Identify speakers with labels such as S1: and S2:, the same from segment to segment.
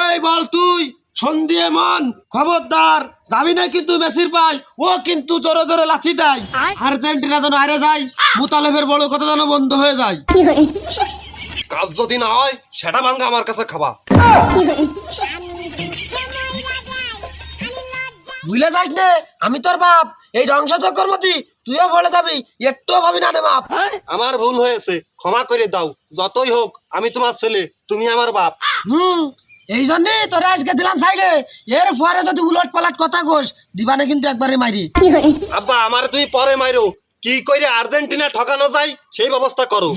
S1: এই বল তুই সন্ধিয়ে মন খবরদার যাবি না কিন্তু মেসির পাই ও কিন্তু জোরে জোরে লাথি দেয় আর্জেন্টিনা যেন হারে যায় মুতালেবের বড় কথা যেন বন্ধ হয়ে যায় কাজ যদি না হয় সেটা ভাঙ্গা আমার কাছে খাবা ভুলে যাস নে আমি তোর বাপ এই ধ্বংস চক্রবর্তী তুইও বলে যাবি একটুও ভাবি না রে বাপ আমার ভুল হয়েছে ক্ষমা করে দাও যতই হোক আমি তোমার ছেলে তুমি আমার বাপ এই জন্য তোরা আজকে দিলাম সাইডে এর পরে যদি উলট পালট কথা কোস দিবানে কিন্তু একবারে মারি আব্বা আমার তুই পরে মাইরো কি কইরে আর্জেন্টিনা ঠকানো যায় সেই ব্যবস্থা করো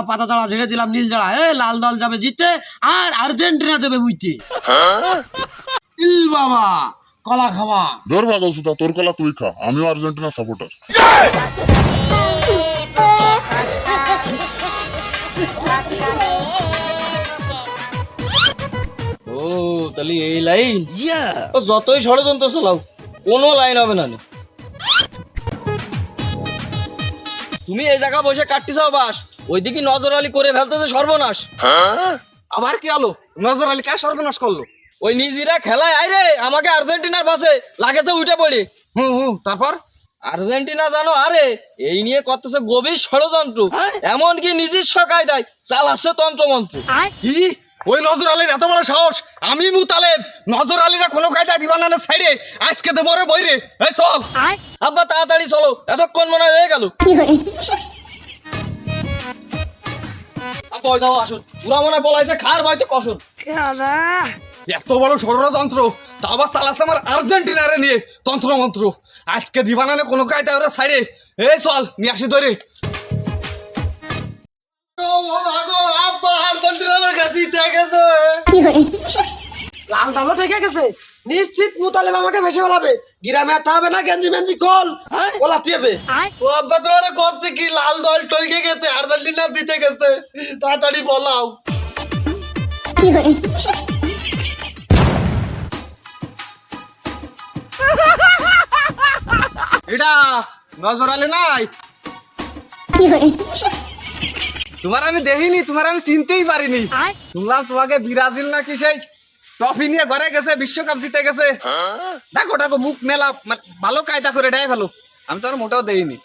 S1: পাতা জড়া ঝেড়ে দিলাম নীল জড়া লাল দল যাবে জিতে আর আর্জেন্টিনা দেবে বুইতে ইল বাবা কলা খাওয়া
S2: ধর ভাগল সুতা তোর কলা তুই খা আমিও আর্জেন্টিনা সাপোর্টার
S3: ও তাহলে এই লাইন ও যতই ষড়যন্ত্র চালাও কোনো লাইন হবে না তুমি এই জায়গা বসে কাটতে চাও বাস ওইদিকে নজর আলী করে ফেলতেছে সর্বনাশ
S1: আমার কি আলো নজর আলী কার সর্বনাশ করলো
S3: ওই নিজেরা খেলায় আইরে আমাকে আর্জেন্টিনার পাশে লাগেছে উঠে পড়ে
S1: তারপর
S3: আর্জেন্টিনা জানো আরে এই নিয়ে করতেছে গভীর ষড়যন্ত্র এমনকি নিজস্ব কায়দায় চালাচ্ছে তন্ত্রমন্ত্র
S1: কি ওই নজর আলীর এত বড় সাহস আমি মুতালেব নজর আলীরা কোনো কায়দায় দিবানানের সাইডে আজকে দেবো রে বইরে এই চল
S3: আব্বা তাড়াতাড়ি চলো এতক্ষণ মনে হয়ে গেল আব্বা যাও আসুন পুরা মনে বলাইছে খার ভাইতে কসন
S1: এত বড় ষড়যন্ত্র তা আবার চালাচ্ছে আমার আর্জেন্টিনারে নিয়ে তন্ত্রমন্ত্র আজকে দিবানানে কোনো কায়দায় ওরা সাইডে এই চল নিয়ে আসি ধরে লাল দামও থেকে গেছে নিশ্চিত মুতালেব আমাকে ভেসে বলাবে গ্রামে এত হবে না গেঞ্জি মেঞ্জি কল ওলাতে হবে ও আব্বা তোমার করতে কি লাল দল টইকে গেছে আর্জেন্টিনা দিতে গেছে তাড়াতাড়ি বলাও এটা নজর আলী নাই তোমার আমি দেখিনি তোমার আমি চিনতেই পারিনি শুনলাম তোমাকে ব্রাজিল নাকি সেই ট্রফি নিয়ে ঘরে গেছে বিশ্বকাপ জিতে গেছে দেখো দেখো মুখ মেলা ভালো কায়দা করে দেয় ভালো আমি তো আর মোটাও দেইনি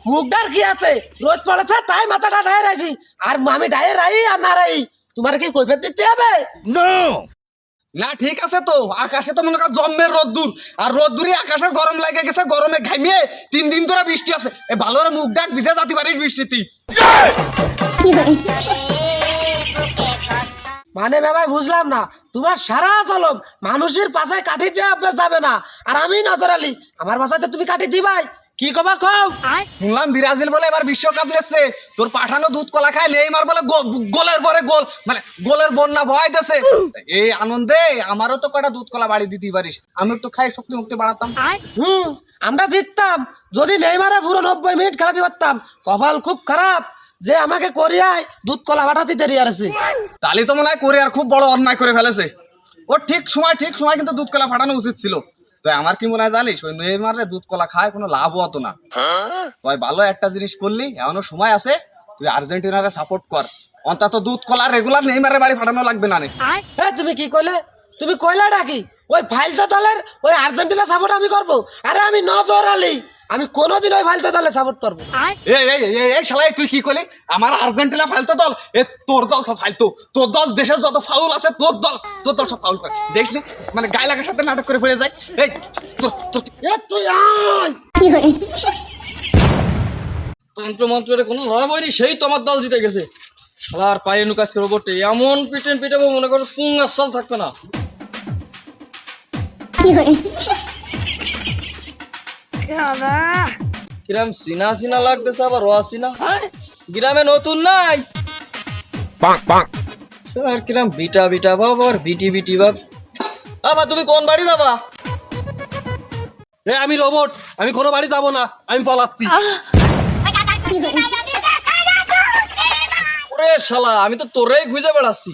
S1: মুখটার কি আছে রোজ পড়েছে তাই মাথাটা ডায়ে রাখি আর আমি ডায়ে রাই আর না রাই তোমার কি কৈফিয়ত দিতে হবে না ঠিক আছে তো আকাশে তো মনে কর জম্মের রোদ্দুর আর রোদ্দুরই আকাশের গরম লাগে গেছে গরমে ঘামিয়ে 3 দিন ধরে বৃষ্টি আছে এ ভালো রে মুখ ডাক ভিজে যাতে পারিস বৃষ্টিতে মানে বাবা বুঝলাম না তোমার সারা চলম মানুষের পাশায় কাঠি যাবে না আর আমি নজর আলী আমার পাশাতে তুমি কাঠি দিবাই কি কবা কও শুনলাম ব্রাজিল বলে এবার বিশ্বকাপ নিচ্ছে তোর পাঠানো দুধ কলা খায় নেইমার বলে গোলের পরে গোল মানে গোলের বন্যা ভয় দিছে এই আনন্দে আমারও তো কটা দুধ কলা বাড়ি দিতে পারিস আমি একটু খাই শক্তি মুক্তি বাড়াতাম আমরা জিততাম যদি নেইমারে পুরো 90 মিনিট খেলাতে পারতাম কপাল খুব খারাপ যে আমাকে কোরিয়ায় দুধ কলা পাঠাতে দেরি আছে তাহলে তো মনে হয় কোরিয়ার খুব বড় অন্যায় করে ফেলেছে ও ঠিক সময় কিন্তু দুধ কলা পাঠানো উচিত ছিল তো আমার কি মনে হয় জানিস ওই নেইমারে দুধ কলা খায় কোনো লাভ হতো না তুই ভালো একটা জিনিস করলি এখনো সময় আছে তুই আর্জেন্টিনারে সাপোর্ট কর অন্তত দুধ কলা রেগুলার নেইমারের বাড়ি পাঠানো লাগবে না তুমি কি কইলে তুমি কইলাটা কি ওই ফাইলটা দলের ওই আর্জেন্টিনা সাপোর্ট আমি করব আরে আমি নজর আলী আমি কোনোদিন ওই ফাইলটা দলে সাপোর্ট করব এই শালাই তুই কি কইলি আমার আর্জেন্টিনা ফাইলটা দল এ তোর দল সব ফাইলতো তোর দল দেশের যত ফাউল আছে তোর দল সব ফাউল করে দেখলি মানে গায়ে লাগার সাথে নাটক করে পড়ে যায় এই তুই আয়
S3: তন্ত্রমন্ত্রের কোনো লাভ হয়নি সেই তোমার দল জিতে গেছে শালার পায়ে নুকাস করে বটে এমন পিটাবো মনে করো পুঙ্গার সাল থাকবে না কিরাম সিনা লাগতেছে আবার রসিনা গ্রামে নতুন নাই আর কিরাম বিটা ভাব আর বিটি ভাব আবার তুমি কোন বাড়ি যাবা
S1: আমি রোবট আমি কোনো বাড়ি যাবো না আমি পলাচ্ছি
S3: ওরে শালা আমি তো তোরেই খুঁজে বেড়াচ্ছি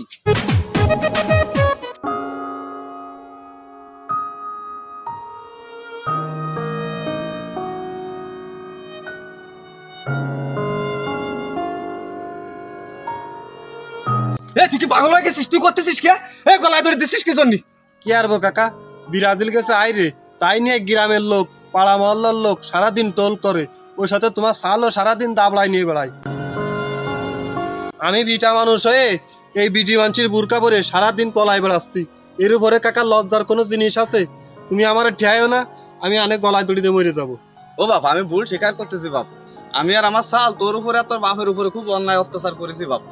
S1: তুই কি পাগল হয়ে গেছিস? তুই করতেছিস কে? এই গলায় ধরে দিছিস কি জন্য?
S4: কি আর বো কাকা, ব্রাজিল গেছে আইরে, তাই নিয়ে গ্রামের লোক পাড়া মহল্লার লোক সারাদিন টোল করে, ওর সাথে তোমার সালও সারাদিন দাবলাই নিয়ে বেড়ায়। আমি বিটা মানুষ হয়ে এই বিটি মানছির বুরকা পরে সারাদিন পলাই বেড়াচ্ছি, এর উপরে কাকা লজ্জার কোনো জিনিস আছে? তুমি আমার ঠেয়াও না, আমি অনেক গলায় দড়িতে মরে যাবো।
S5: ও বাপ, আমি ভুল স্বীকার করতেছি বাপ। আমি আর আমার সাল তোর উপরে আর তোর বাপের উপরে খুব অন্যায় অত্যাচার করেছি বাপ।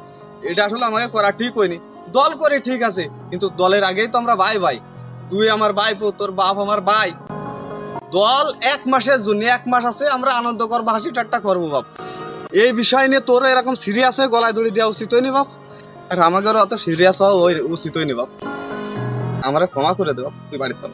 S5: এটা আসলে আমাকে করা ঠিক হয়নি। দল করে ঠিক আছে, কিন্তু দলের আগেই তো আমরা ভাই ভাই। তুই আমার ভাই, তোর বাপ আমার ভাই। দল 1 মাসের জন্য, 1 মাস আছে, আমরা আনন্দ করবো, হাসি ঠাট্টা করবো বাপ। এই বিষয় নিয়ে তোর এরকম সিরিয়াস হয়ে গলায় দড়ি দেওয়া উচিত হয়নি বাপ। আর আমাকে অত সিরিয়াস হওয়া উচিত হয়নি বাপ। আমরা ক্ষমা করে দেব, তুই বাড়ি চল।